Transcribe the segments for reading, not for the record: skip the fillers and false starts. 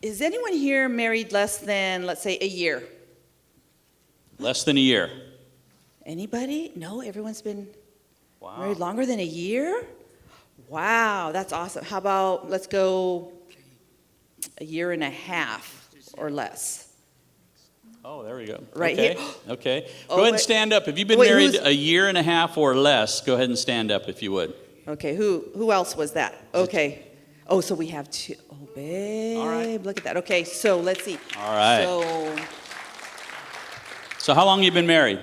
Is anyone here married less than, let's say, a year? Less than a year. Anybody? No, everyone's been Wow. married longer than a year? Wow, that's awesome. How about, let's go a year and a half or less? Oh, there we go. Right okay. here. Okay. Oh, Go ahead and wait. stand up. If you've been Wait, married who's- a year and a half or less, go ahead and stand up if you would. Okay, who else was that? Okay. Oh, so we have two. Oh, babe, All right. look at that. Okay, so let's see. All right. So how long you been married?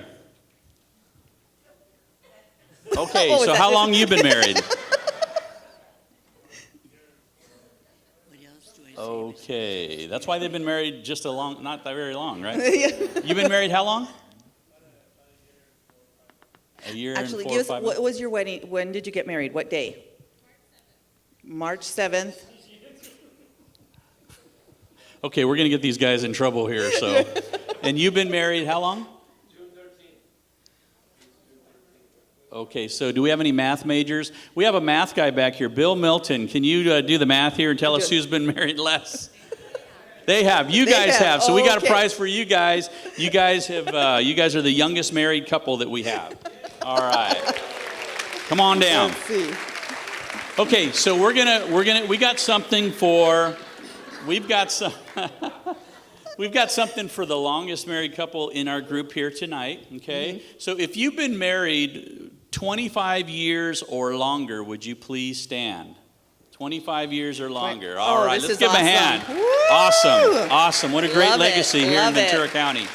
Okay, What was so that? how long you been married? Okay, that's why they've been married just not that very long, right? You've been married how long? A year Actually, and 4 give or us, 5 what months? was your wedding? When did you get married? What day? March 7th. Okay, we're gonna get these guys in trouble here, so. And you've been married how long? June 13th. Okay, so do we have any math majors? We have a math guy back here, Bill Milton. Can you do the math here and tell us who's been married less? They have. You They guys have. have. So we got a Okay. prize for you guys. You guys have. You guys are the youngest married couple that we have. All right. Come on down. Let's see. Okay, so we got something for. We've got some. We've got something for the longest married couple in our group here tonight, okay? Mm-hmm. So if you've been married 25 years or longer, would you please stand? 25 years or longer. All Oh, right, this let's is give them a awesome. hand. Woo! Awesome. What a great Love it. legacy here in Love it. Ventura County.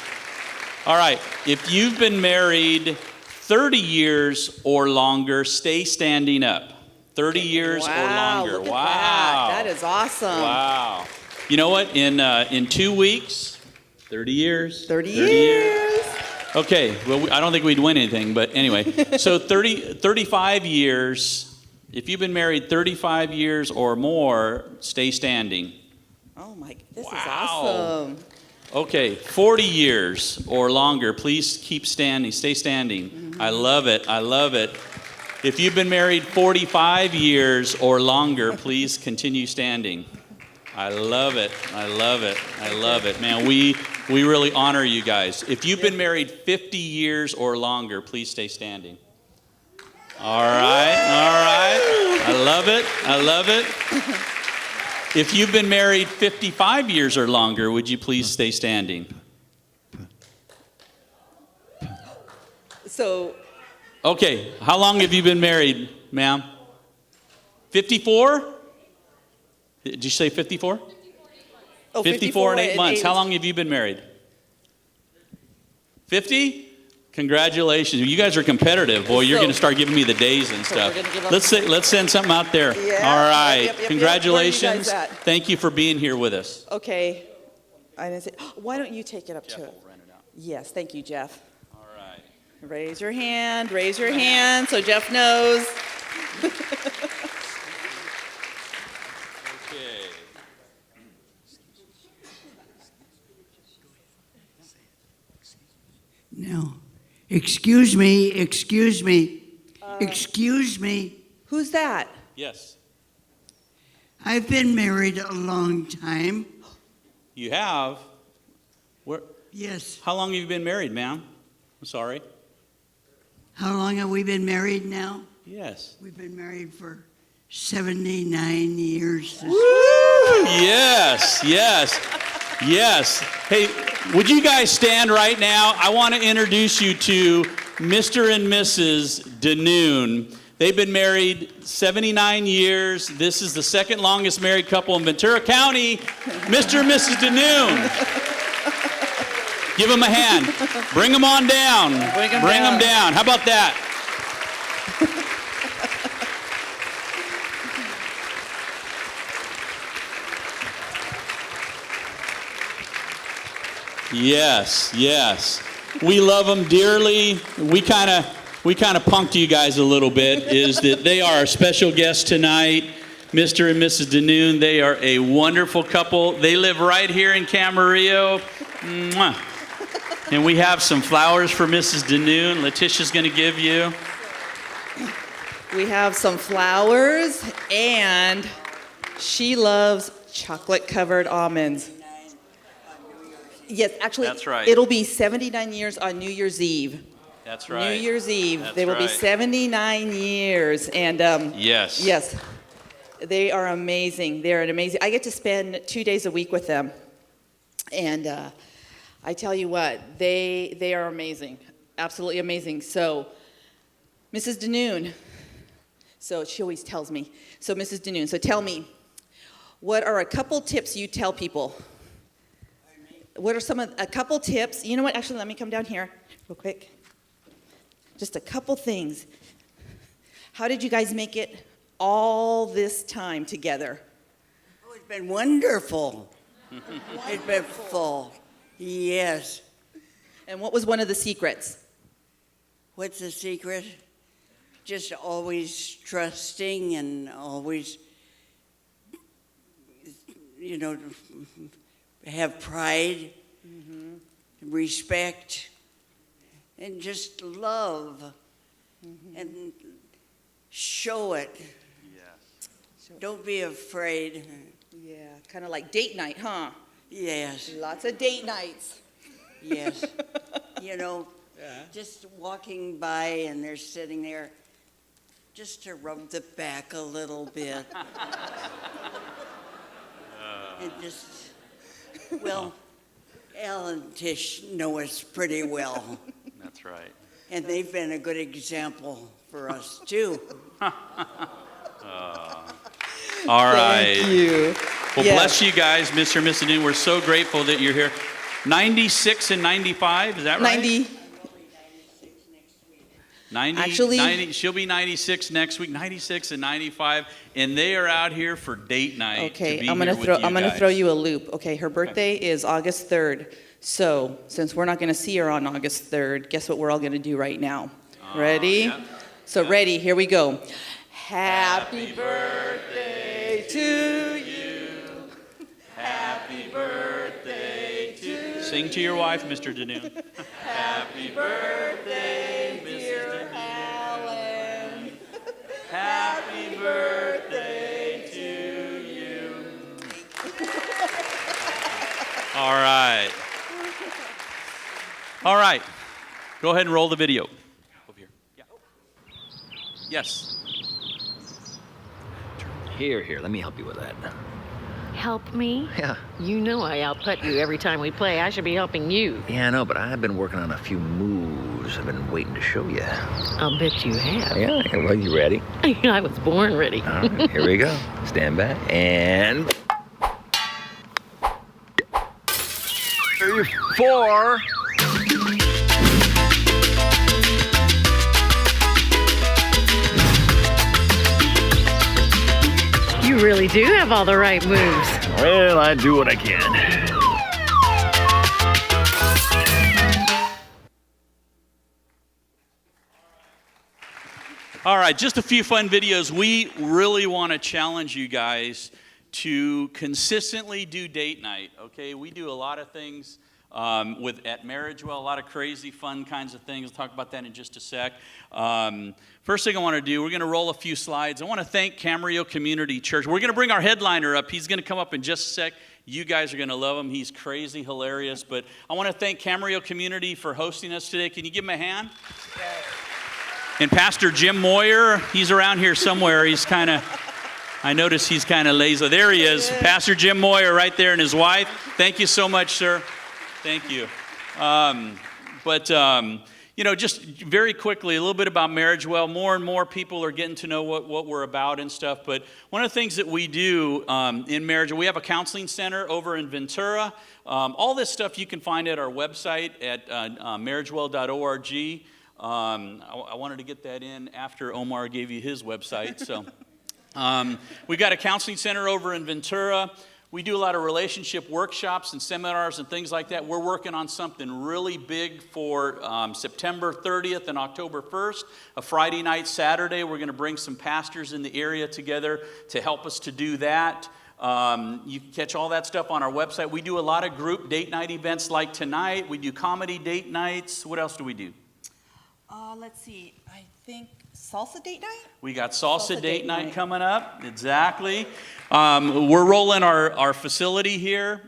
All right, if you've been married 30 years or longer, stay standing up. 30 years or longer. Look at Wow. That is awesome. Wow. You know what? In 2 weeks, 30 years. 30 years. Okay. Well, I don't think we'd win anything, but anyway. So 35 years. If you've been married 35 years or more, stay standing. Oh my, this is Wow. awesome. Okay, 40 years or longer, please keep standing. Stay standing. Mm-hmm. I love it. I love it. If you've been married 45 years or longer, please continue standing. I love it. I love it. I love it. Man, we really honor you guys. If you've been married 50 years or longer, please stay standing. All right. All right. I love it. I love it. If you've been married 55 years or longer, would you please stay standing? So, Okay, how long have you been married, ma'am? 54? Did you say 54? 54 and 8 months. How long have you been married? 50? Congratulations. You guys are competitive. Boy, you're So- going to start giving me the days and So stuff. we're gonna give up- Let's send something out there. Yeah. All right. Yep. Congratulations. Where are you guys at? Thank you for being here with us. Okay. I didn't say, why don't you take it up Jeff to will it? rent it out. Yes, thank you, Jeff. All right. Raise your hand so Jeff knows. Okay. No. Excuse me, excuse me, excuse me. Who's that? Yes. I've been married a long time. You have? Where? Yes. How long have you been married, ma'am? I'm sorry. How long have we been married now? Yes. We've been married for 79 years. Yes, yes, yes. Hey, would you guys stand right now? I want to introduce you to Mr. and Mrs. Danoon. They've been married 79 years. This is the second longest married couple in Ventura County. Mr. and Mrs. Danoon. Give them a hand. Bring them on down. Bring 'em Bring them down. down. How about that? Yes, yes. We love them dearly. We kind of punked you guys a little bit, is that they are our special guests tonight, Mr. and Mrs. Danoon. They are a wonderful couple. They live right here in Camarillo. Mwah. And we have some flowers for Mrs. Danoon. Letitia's going to give you. We have some flowers, and she loves chocolate-covered almonds. Yes, actually, That's right. it'll be 79 years on New Year's Eve. That's right. New Year's Eve. That's They will be right. 79 years. And Yes. yes, they are amazing. They're an amazing. I get to spend 2 days a week with them. And I tell you what, they are amazing. Absolutely amazing. So, Mrs. Danoon, so she always tells me. So, Mrs. Danoon, so tell me, what are a couple tips you tell people? What are a couple tips? You know what? Actually, let me come down here real quick. Just a couple things. How did you guys make it all this time together? Oh, it's been wonderful. It's been full. Yes. And what was one of the secrets? What's the secret? Just always trusting and always, have pride, respect, and just love, and show it. Yes. Don't be afraid. Yeah, kind of like date night, huh? Yes, Lots of date nights. yes. Just walking by and they're sitting there, just to rub the back a little bit. And just, well, Al and Tish know us pretty well. That's right. And they've been a good example for us, too. All right. Thank you. Well, Yes. bless you guys, Mr. and Mrs. Dean. We're so grateful that you're here. 96 and 95, is that right? 90. 90, Actually- 90, she'll be 96 next week, 96 and 95, and they are out here for date night. Okay, to be I'm here gonna with throw you I'm gonna guys. throw you a loop. Okay, her birthday is August 3rd. So since we're not gonna see her on August 3rd, guess what we're all gonna do right now? Ready? yeah. So ready, here we go. Happy birthday to you. Happy birthday to you. Sing to your wife, Mr. Danoon. Happy birthday, dear Alan. Happy birthday to you. All right. All right. Go ahead and roll the video. Over here. Yeah. Yes. Here, let me help you with that. Help me? Yeah. You know I output you every time we play. I should be helping you. Yeah, I know, but I've been working on a few moves I've been waiting to show you. I'll bet you have. Yeah, well, you ready? I was born ready. All right, here we go. Stand back, and... 4. You really do have all the right moves. Well, I do what I can. All right, just a few fun videos. We really want to challenge you guys to consistently do date night, okay? We do a lot of things at Marriage Well, a lot of crazy, fun kinds of things. We'll talk about that in just a sec. First thing I want to do, we're going to roll a few slides. I want to thank Camarillo Community Church. We're going to bring our headliner up. He's going to come up in just a sec. You guys are going to love him. He's crazy, hilarious. But I want to thank Camarillo Community for hosting us today. Can you give him a hand? Yes. And Pastor Jim Moyer, he's around here somewhere. I notice he's kind of lazy. There he is, Pastor Jim Moyer right there and his wife. Thank you so much, sir. Thank you. Just very quickly, a little bit about Marriage Well. More and more people are getting to know what we're about and stuff. But one of the things that we do in Marriage Well, we have a counseling center over in Ventura. All this stuff you can find at our website at marriagewell.org. I wanted to get that in after Omar gave you his website. So we got a counseling center over in Ventura. We do a lot of relationship workshops and seminars and things like that. We're working on something really big for September 30th and October 1st, a Friday night, Saturday. We're going to bring some pastors in the area together to help us to do that. You can catch all that stuff on our website. We do a lot of group date night events like tonight. We do comedy date nights. What else do we do? Let's see. I think salsa date night? We got salsa Salsa date date night night. coming up. Exactly. We're rolling our facility here.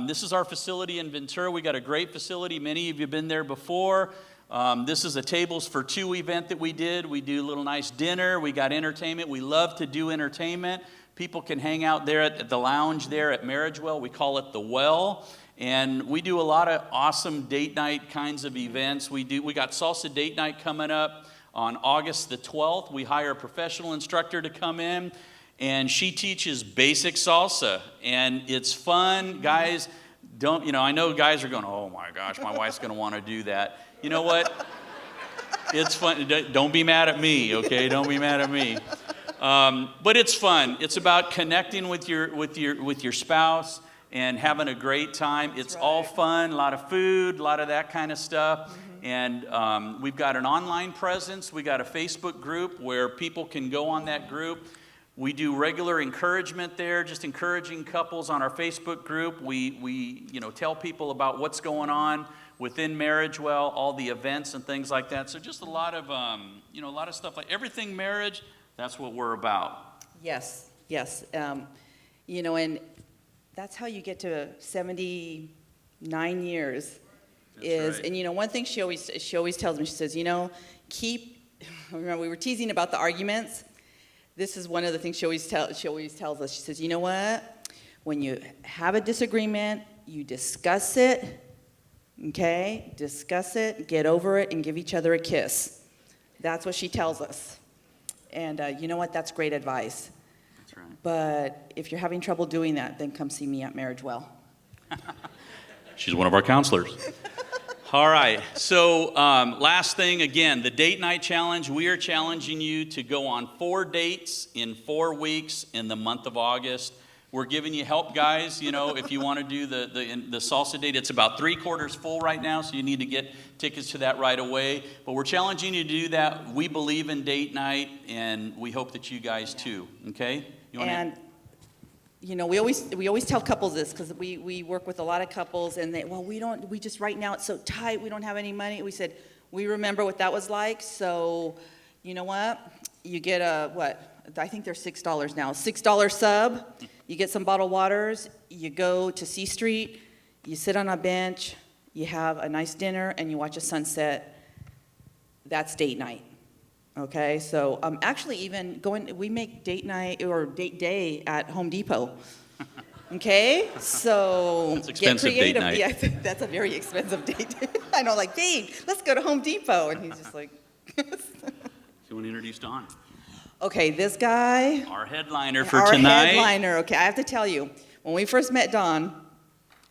This is our facility in Ventura. We got a great facility. Many of you have been there before. This is a tables for two event that we did. We do a little nice dinner. We got entertainment. We love to do entertainment. People can hang out there at the lounge there at Marriage Well. We call it the Well. And we do a lot of awesome date night kinds of events. We got salsa date night coming up on August the 12th. We hire a professional instructor to come in, and she teaches basic salsa. And it's fun. Guys, I know guys are going, oh my gosh, my wife's going to want to do that. You know what? It's fun. Don't be mad at me, okay? Don't be mad at me. But it's fun. It's about connecting with your spouse and having a great time. It's all fun, a lot of food, a lot of that kind of stuff. And we've got an online presence. We got a Facebook group where people can go on that group. We do regular encouragement there, just encouraging couples on our Facebook group. We tell people about what's going on within Marriage Well, all the events and things like that. So just a lot of stuff like everything marriage. That's what we're about. Yes. And that's how you get to 79 years. Right. And one thing she always tells me, she says, remember we were teasing about the arguments. This is one of the things she always tells us. She says, you know what? When you have a disagreement, you discuss it, okay? Discuss it, get over it, and give each other a kiss. That's what she tells us. And you know what? That's great advice. That's right. But if you're having trouble doing that, then come see me at Marriage Well. She's one of our counselors. All right, so last thing, again, the date night challenge. We are challenging you to go on 4 dates in 4 weeks in the month of August. We're giving you help, guys, if you want to do the salsa date. It's about 3/4 full right now, so you need to get tickets to that right away. But we're challenging you to do that. We believe in date night, and we hope that you guys too, okay? We always tell couples this because we work with a lot of couples and we just right now it's so tight, we don't have any money. We said, we remember what that was like, so you know what? You get I think they're $6 now, $6 sub, you get some bottled waters, you go to C Street, you sit on a bench, you have a nice dinner, and you watch a sunset. That's date night. Okay, so actually we make date night or date day at Home Depot. Okay, so That's expensive get creative. date night. Yeah, that's a very expensive date. I know, like, Dave, let's go to Home Depot. And he's just like, You want to introduce Don? okay, this guy. Our headliner for tonight. Our headliner, okay, I have to tell you, when we first met Don,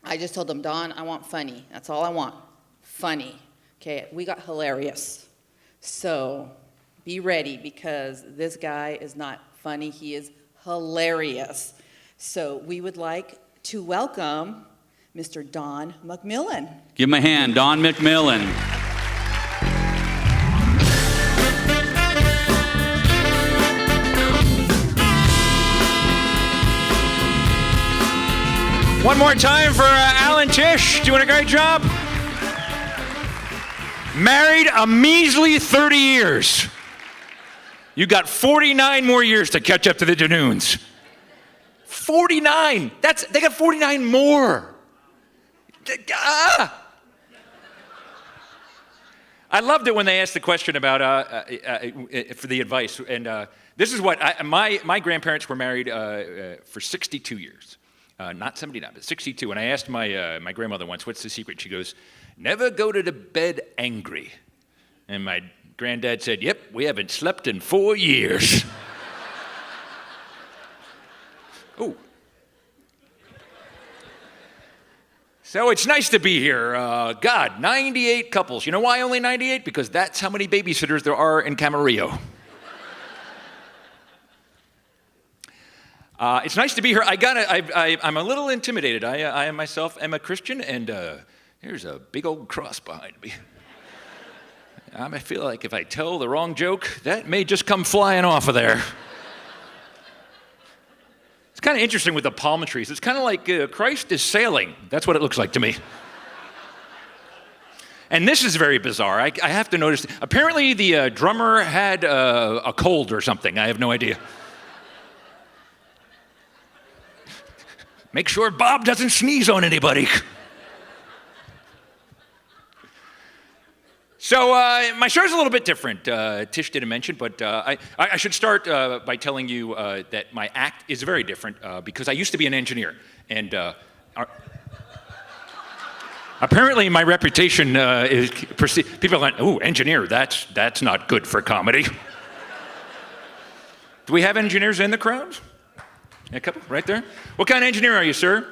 I just told him, Don, I want funny. That's all I want, funny. Okay, we got hilarious. So be ready because this guy is not funny, he is hilarious. So we would like to welcome Mr. Don McMillan. Give him a hand, Don McMillan. One more time for Alan Tisch, doing a great job. Married a measly 30 years. You got 49 more years to catch up to the Danoons. 49! They got 49 more. I loved it when they asked the question about for the advice, and this is what my grandparents were married for 62 years, not 79, but 62. And I asked my grandmother once, "What's the secret?" She goes, "Never go to the bed angry." And my granddad said, "Yep, we haven't slept in 4 years." Oh. So it's nice to be here. 98 couples. You know why only 98? Because that's how many babysitters there are in Camarillo. It's nice to be here. I'm a little intimidated. I myself am a Christian, and there's a big old cross behind me. I feel like if I tell the wrong joke, that may just come flying off of there. It's kind of interesting with the palm trees. It's kind of like Christ is sailing. That's what it looks like to me. And this is very bizarre. I have to notice. Apparently, the drummer had a cold or something. I have no idea. Make sure Bob doesn't sneeze on anybody. So my show's a little bit different. Tish didn't mention, but I should start by telling you that my act is very different because I used to be an engineer. And apparently my reputation is perceived. People are like, "Ooh, engineer, that's not good for comedy." Do we have engineers in the crowd? A couple, right there. What kind of engineer are you, sir?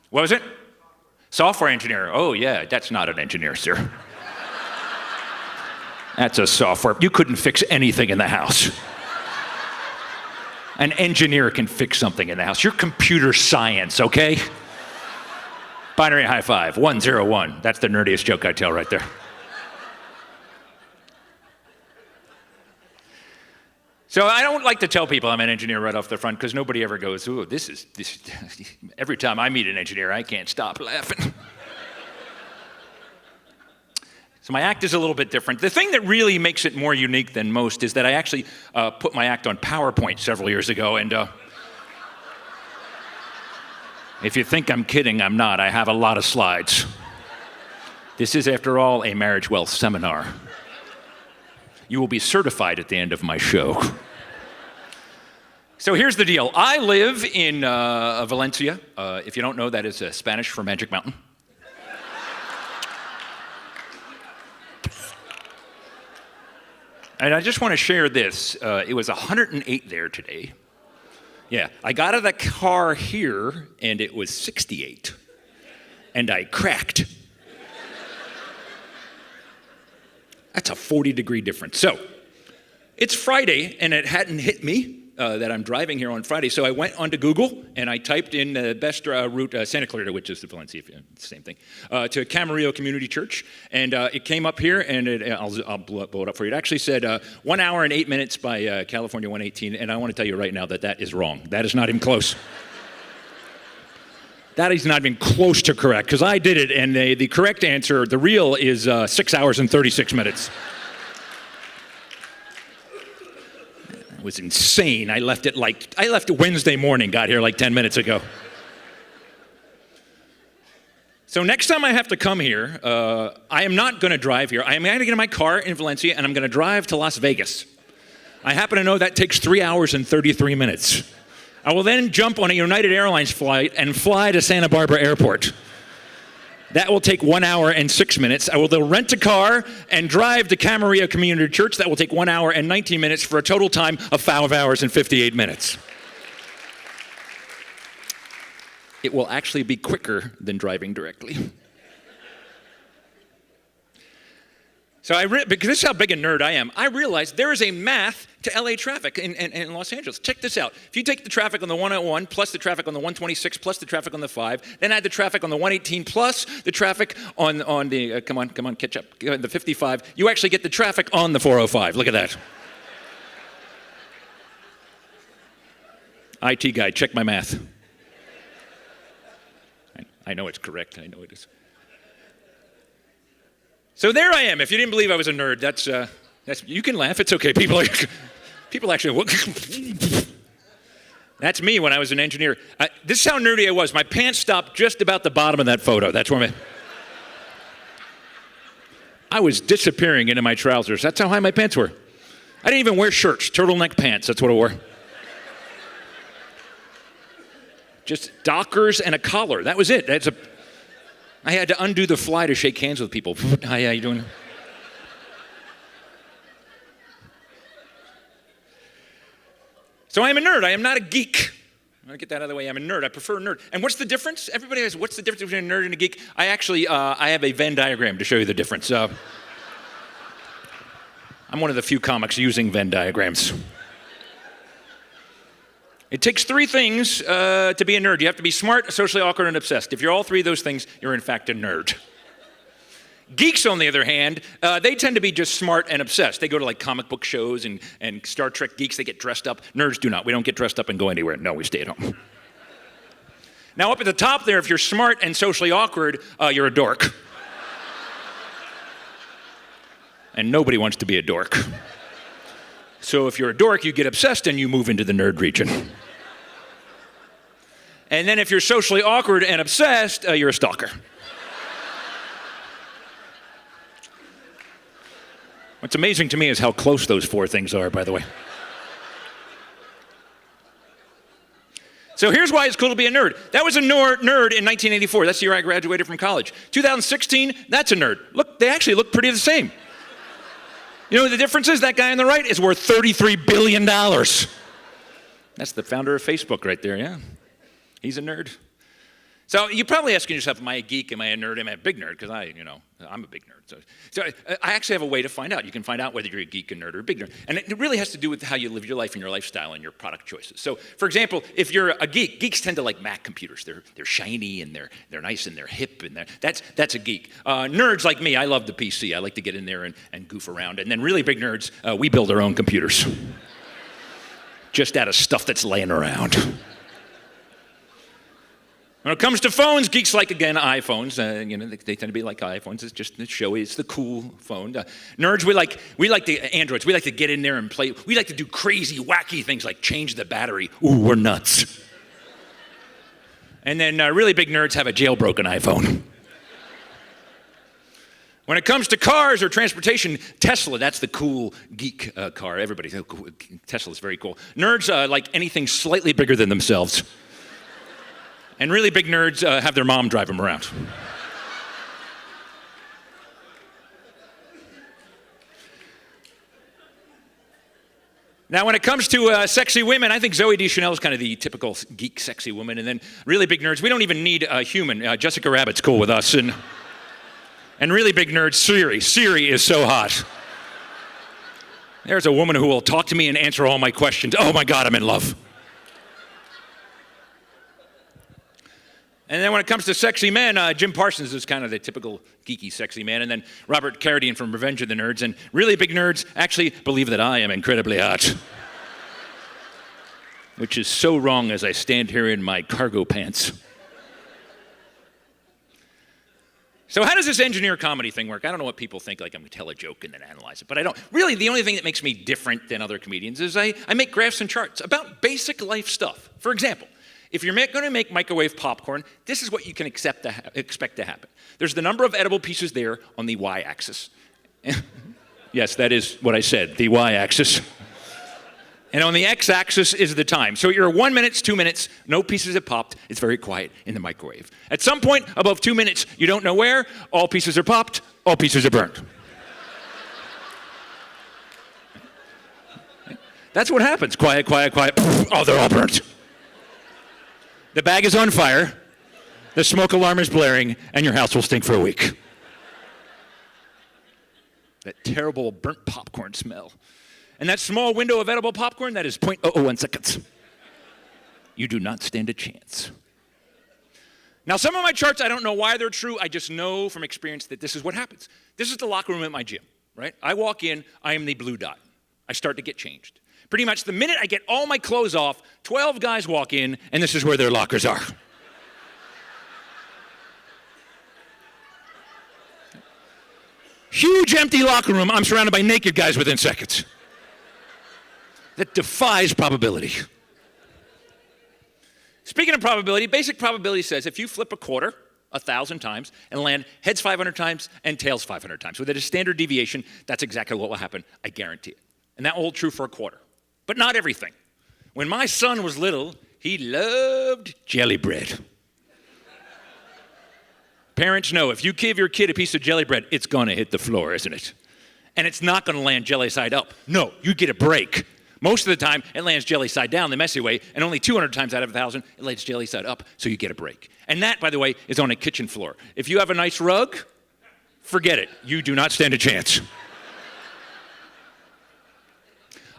What was it? Software engineer. Oh, yeah, that's not an engineer, sir. That's a software. You couldn't fix anything in the house. An engineer can fix something in the house. You're computer science, okay? Binary high five, 101. That's the nerdiest joke I tell right there. So I don't like to tell people I'm an engineer right off the front because nobody ever goes, "Ooh, this." Every time I meet an engineer, I can't stop laughing. So my act is a little bit different. The thing that really makes it more unique than most is that I actually put my act on PowerPoint several years ago, and if you think I'm kidding, I'm not. I have a lot of slides. This is, after all, a marriage wealth seminar. You will be certified at the end of my show. So here's the deal. I live in Valencia. If you don't know, that is Spanish for Magic Mountain. And I just want to share this. It was 108 there today. Yeah, I got out of the car here, and it was 68. And I cracked. That's a 40-degree difference. So, it's Friday, and it hadn't hit me that I'm driving here on Friday. So I went onto Google, and I typed in the best route, Santa Clarita, which is the Valencia, same thing, to Camarillo Community Church. And it came up here, and I'll blow it up for you. It actually said 1 hour and 8 minutes by California 118. And I want to tell you right now that is wrong. That is not even close. That is not even close to correct, because I did it, and the correct answer, the real, is 6 hours and 36 minutes. It was insane. I left Wednesday morning, got here like 10 minutes ago. So next time I have to come here, I am not going to drive here. I am going to get in my car in Valencia, and I'm going to drive to Las Vegas. I happen to know that takes 3 hours and 33 minutes. I will then jump on a United Airlines flight and fly to Santa Barbara Airport. That will take 1 hour and 6 minutes. I will then rent a car and drive to Camarillo Community Church. That will take 1 hour and 19 minutes for a total time of 5 hours and 58 minutes. It will actually be quicker than driving directly. So because this is how big a nerd I am, I realized there is a math to LA traffic in Los Angeles. Check this out. If you take the traffic on the 101 plus the traffic on the 126 plus the traffic on the 5, then add the traffic on the 118 plus the traffic on the, come on, catch up, the 55, you actually get the traffic on the 405. Look at that. IT guy, check my math. I know it's correct. I know it is. So there I am. If you didn't believe I was a nerd, that's you can laugh. It's okay. People actually. That's me when I was an engineer. This is how nerdy I was. My pants stopped just about the bottom of that photo. That's where I was disappearing into my trousers. That's how high my pants were. I didn't even wear shirts. Turtleneck pants. That's what I wore. Just Dockers and a collar. That was it. I had to undo the fly to shake hands with people. Hi, how you doing? So I am a nerd. I am not a geek. I'm going to get that out of the way. I'm a nerd. I prefer a nerd. And what's the difference? Everybody asks, what's the difference between a nerd and a geek? I actually, I have a Venn diagram to show you the difference. I'm one of the few comics using Venn diagrams. It takes three things to be a nerd. You have to be smart, socially awkward, and obsessed. If you're all three of those things, you're in fact a nerd. Geeks, on the other hand, they tend to be just smart and obsessed. They go to like comic book shows and Star Trek geeks, they get dressed up. Nerds do not. We don't get dressed up and go anywhere. No, we stay at home. Now up at the top there, if you're smart and socially awkward, you're a dork. and nobody wants to be a dork. So if you're a dork, you get obsessed and you move into the nerd region. And then if you're socially awkward and obsessed, you're a stalker. What's amazing to me is how close those four things are, by the way. So here's why it's cool to be a nerd. That was a nerd in 1984. That's the year I graduated from college. 2016, that's a nerd. Look, they actually look pretty the same. You know what the difference is? That guy on the right is worth $33 billion. That's the founder of Facebook right there, yeah. He's a nerd. So you're probably asking yourself, am I a geek? Am I a nerd? Am I a big nerd? Because I'm a big nerd. So I actually have a way to find out. You can find out whether you're a geek, a nerd, or a big nerd. And it really has to do with how you live your life and your lifestyle and your product choices. So, for example, if you're a geek, geeks tend to like Mac computers. They're shiny and they're nice and they're hip and that's a geek. Nerds like me, I love the PC. I like to get in there and goof around. And then really big nerds, we build our own computers. Just out of stuff that's laying around. When it comes to phones, geeks like, again, iPhones. They tend to be like iPhones. It's just showy. It's the cool phone. Nerds, we like the Androids. We like to get in there and play. We like to do crazy, wacky things like change the battery. Ooh, we're nuts. And then really big nerds have a jailbroken iPhone. When it comes to cars or transportation, Tesla, that's the cool geek car. Everybody, Tesla's very cool. Nerds like anything slightly bigger than themselves. And really big nerds have their mom drive them around. Now, when it comes to sexy women, I think Zooey Deschanel is kind of the typical geek, sexy woman. And then really big nerds, we don't even need a human. Jessica Rabbit's cool with us. And really big nerds, Siri. Siri is so hot. There's a woman who will talk to me and answer all my questions. Oh my God, I'm in love. And then when it comes to sexy men, Jim Parsons is kind of the typical geeky, sexy man. And then Robert Carradine from Revenge of the Nerds. And really big nerds actually believe that I am incredibly hot. Which is so wrong as I stand here in my cargo pants. So how does this engineer comedy thing work? I don't know what people think, like I'm going to tell a joke and then analyze it. But I don't. Really, the only thing that makes me different than other comedians is I make graphs and charts about basic life stuff. For example, if you're going to make microwave popcorn, this is what you can expect to happen. There's the number of edible pieces there on the y-axis. Yes, that is what I said, the y-axis. And on the x-axis is the time. So you're 1 minute, 2 minutes, no pieces have popped. It's very quiet in the microwave. At some point, above 2 minutes, you don't know where, all pieces are popped, all pieces are burnt. That's what happens. Quiet, quiet, quiet. Oh, they're all burnt. The bag is on fire, the smoke alarm is blaring, and your house will stink for a week. That terrible burnt popcorn smell. And that small window of edible popcorn, that is 0.001 seconds. You do not stand a chance. Now, some of my charts, I don't know why they're true. I just know from experience that this is what happens. This is the locker room at my gym, right? I walk in, I am the blue dot. I start to get changed. Pretty much the minute I get all my clothes off, 12 guys walk in, and this is where their lockers are. Huge empty locker room. I'm surrounded by naked guys within seconds. That defies probability. Speaking of probability, basic probability says if you flip a quarter 1,000 times and land heads 500 times and tails 500 times, with a standard deviation, that's exactly what will happen. I guarantee it. And that will hold true for a quarter. But not everything. When my son was little, he loved jelly bread. Parents know if you give your kid a piece of jelly bread, it's going to hit the floor, isn't it? And it's not going to land jelly side up. No, you get a break. Most of the time, it lands jelly side down the messy way, and only 200 times out of 1,000, it lands jelly side up, so you get a break. And that, by the way, is on a kitchen floor. If you have a nice rug, forget it. You do not stand a chance.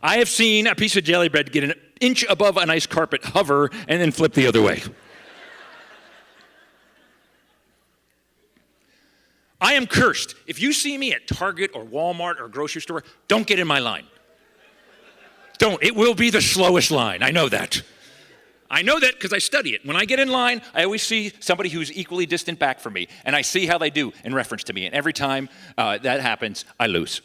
I have seen a piece of jelly bread get an inch above a nice carpet, hover, and then flip the other way. I am cursed. If you see me at Target or Walmart or grocery store, don't get in my line. Don't. It will be the slowest line. I know that. I know that because I study it. When I get in line, I always see somebody who's equally distant back from me, and I see how they do in reference to me. And every time that happens, I lose.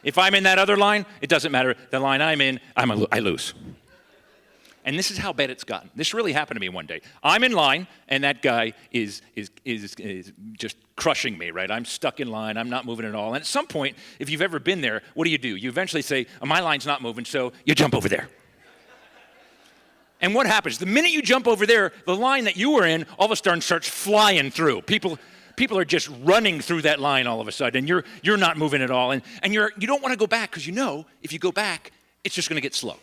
If I'm in that other line, it doesn't matter. The line I'm in, I lose. And this is how bad it's gotten. This really happened to me one day. I'm in line, and that guy is just crushing me, right? I'm stuck in line. I'm not moving at all. And at some point, if you've ever been there, what do? You eventually say, oh, my line's not moving, so you jump over there. And what happens? The minute you jump over there, the line that you were in all of a sudden starts flying through. People are just running through that line all of a sudden, and you're not moving at all. And you don't want to go back because you know if you go back, it's just going to get slow.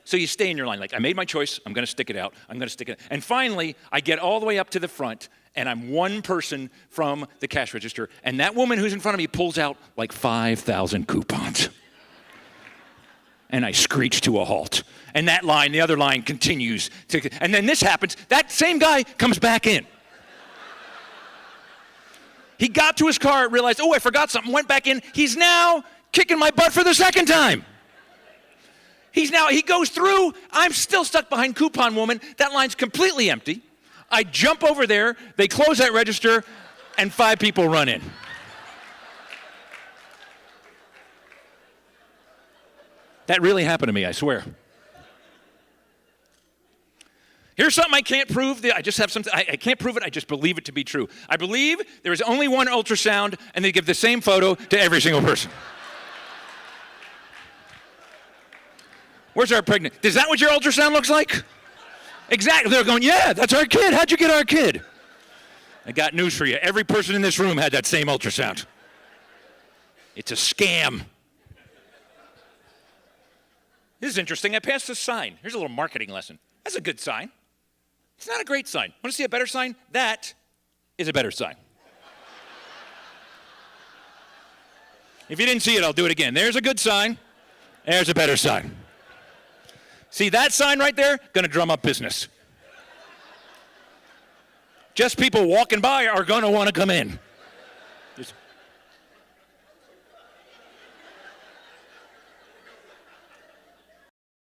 So you stay in your line. Like, I made my choice. I'm going to stick it out. I'm going to stick it out. And finally, I get all the way up to the front, and I'm one person from the cash register. And that woman who's in front of me pulls out like 5,000 coupons. And I screech to a halt. And that line, the other line, continues to. And then this happens. That same guy comes back in. He got to his car, realized, oh, I forgot something, went back in. He's now kicking my butt for the second time. He goes through. I'm still stuck behind Coupon Woman. That line's completely empty. I jump over there. They close that register, and 5 people run in. That really happened to me, I swear. Here's something I can't prove. I just have something. I can't prove it. I just believe it to be true. I believe there is only one ultrasound, and they give the same photo to every single person. Where's our pregnant? Is that what your ultrasound looks like? Exactly. They're going, yeah, that's our kid. How'd you get our kid? I got news for you. Every person in this room had that same ultrasound. It's a scam. This is interesting. I passed this sign. Here's a little marketing lesson. That's a good sign. It's not a great sign. Want to see a better sign? That is a better sign. If you didn't see it, I'll do it again. There's a good sign. There's a better sign. See that sign right there? Going to drum up business. Just people walking by are going to want to come in. Just